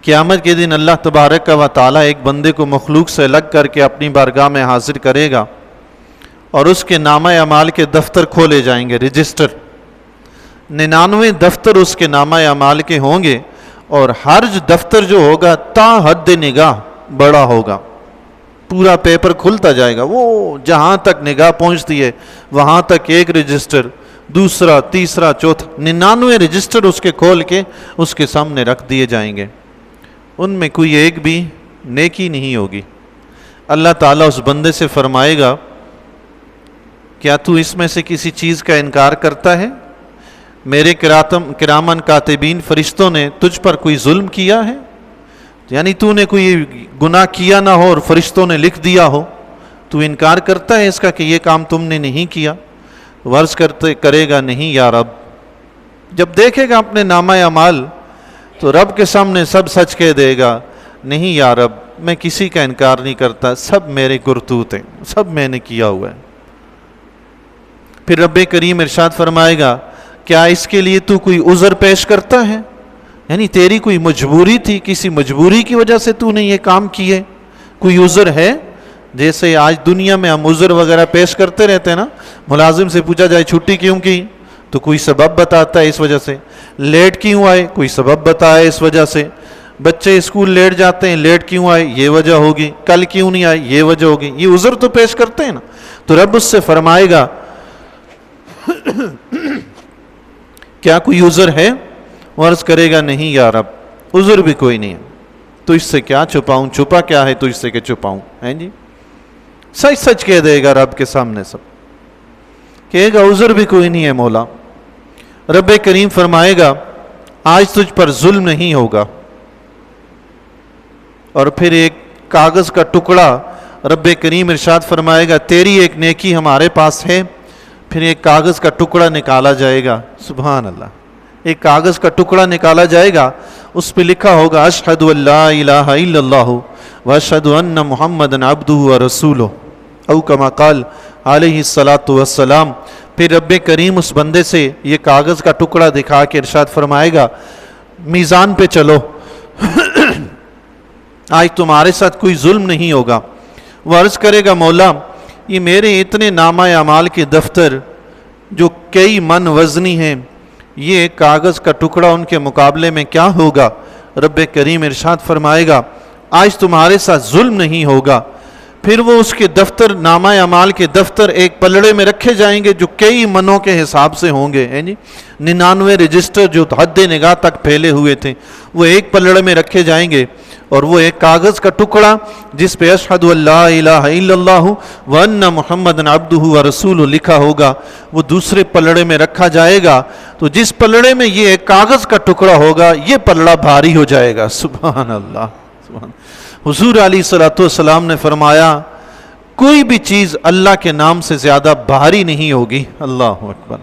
قیامت کے دن اللہ تبارک و تعالیٰ ایک بندے کو مخلوق سے الگ کر کے اپنی بارگاہ میں حاضر کرے گا اور اس کے نامہ اعمال کے دفتر کھولے جائیں گے، رجسٹر 99 دفتر اس کے نامہ اعمال کے ہوں گے، اور ہر دفتر جو ہوگا تا حد نگاہ بڑا ہوگا، پورا پیپر کھلتا جائے گا، وہ جہاں تک نگاہ پہنچتی ہے وہاں تک ایک رجسٹر، دوسرا، تیسرا، چوتھا، 99 رجسٹر اس کے کھول کے اس کے سامنے رکھ دیے جائیں گے، ان میں کوئی ایک بھی نیکی نہیں ہوگی۔ اللہ تعالیٰ اس بندے سے فرمائے گا کیا تو اس میں سے کسی چیز کا انکار کرتا ہے؟ میرے کرامن کاتبین فرشتوں نے تجھ پر کوئی ظلم کیا ہے؟ یعنی تو نے کوئی گناہ کیا نہ ہو اور فرشتوں نے لکھ دیا ہو، تو انکار کرتا ہے اس کا کہ یہ کام تم نے نہیں کیا؟ عرض کرے گا نہیں یا رب۔ جب دیکھے گا اپنے نامہ اعمال تو رب کے سامنے سب سچ کہہ دے گا، نہیں یا رب میں کسی کا انکار نہیں کرتا، سب میرے کرتوت ہیں، سب میں نے کیا ہوا ہے۔ پھر رب کریم ارشاد فرمائے گا کیا اس کے لیے تو کوئی عذر پیش کرتا ہے؟ یعنی تیری کوئی مجبوری تھی، کسی مجبوری کی وجہ سے تو نے یہ کام کیے، کوئی عذر ہے؟ جیسے آج دنیا میں ہم عذر وغیرہ پیش کرتے رہتے ہیں نا، ملازم سے پوچھا جائے چھٹی کیوں کی تو کوئی سبب بتاتا ہے اس وجہ سے، لیٹ کیوں آئے کوئی سبب بتایا اس وجہ سے، بچے اسکول لیٹ جاتے ہیں لیٹ کیوں آئے یہ وجہ ہوگی، کل کیوں نہیں آئے یہ وجہ ہوگی، یہ عذر تو پیش کرتے ہیں نا۔ تو رب اس سے فرمائے گا کیا کوئی عذر ہے؟ عرض کرے گا نہیں یا رب عذر بھی کوئی نہیں ہے، تو اس سے کیا چھپاؤں، چھپا کیا ہے تو اس سے کہ چھپاؤں، ہیں جی؟ سچ سچ کہہ دے گا رب کے سامنے، سب کہے گا عذر بھی کوئی نہیں ہے مولا۔ رب کریم فرمائے گا آج تجھ پر ظلم نہیں ہوگا، اور پھر ایک کاغذ کا ٹکڑا رب کریم ارشاد فرمائے گا تیری ایک نیکی ہمارے پاس ہے، پھر ایک کاغذ کا ٹکڑا نکالا جائے گا، سبحان اللہ، ایک کاغذ کا ٹکڑا نکالا جائے گا، اس پہ لکھا ہوگا اشہد ان لا الہ الا اللہ واشہد ان محمدًا عبدہ ورسولہ، او کما قال علیہ الصلاۃ والسلام۔ پھر رب کریم اس بندے سے یہ کاغذ کا ٹکڑا دکھا کے ارشاد فرمائے گا میزان پہ چلو، آج تمہارے ساتھ کوئی ظلم نہیں ہوگا۔ وہ عرض کرے گا مولا یہ میرے اتنے نامہ اعمال کے دفتر جو کئی من وزنی ہیں، یہ کاغذ کا ٹکڑا ان کے مقابلے میں کیا ہوگا؟ رب کریم ارشاد فرمائے گا آج تمہارے ساتھ ظلم نہیں ہوگا۔ پھر وہ اس کے دفتر، نامہ اعمال کے دفتر ایک پلڑے میں رکھے جائیں گے جو کئی منوں کے حساب سے ہوں گے، ہیں جی؟ 99 رجسٹر جو حد نگاہ تک پھیلے ہوئے تھے وہ ایک پلڑے میں رکھے جائیں گے، اور وہ ایک کاغذ کا ٹکڑا جس پہ اشہد ان لا الہ الا اللہ وان محمدًا عبدہ ورسولہ لکھا ہوگا وہ دوسرے پلڑے میں رکھا جائے گا۔ تو جس پلڑے میں یہ ایک کاغذ کا ٹکڑا ہوگا یہ پلڑا بھاری ہو جائے گا، سبحان اللہ، سبحان۔ حضور علیہ الصلوۃ والسلام نے فرمایا کوئی بھی چیز اللہ کے نام سے زیادہ بھاری نہیں ہوگی، اللہ اکبر۔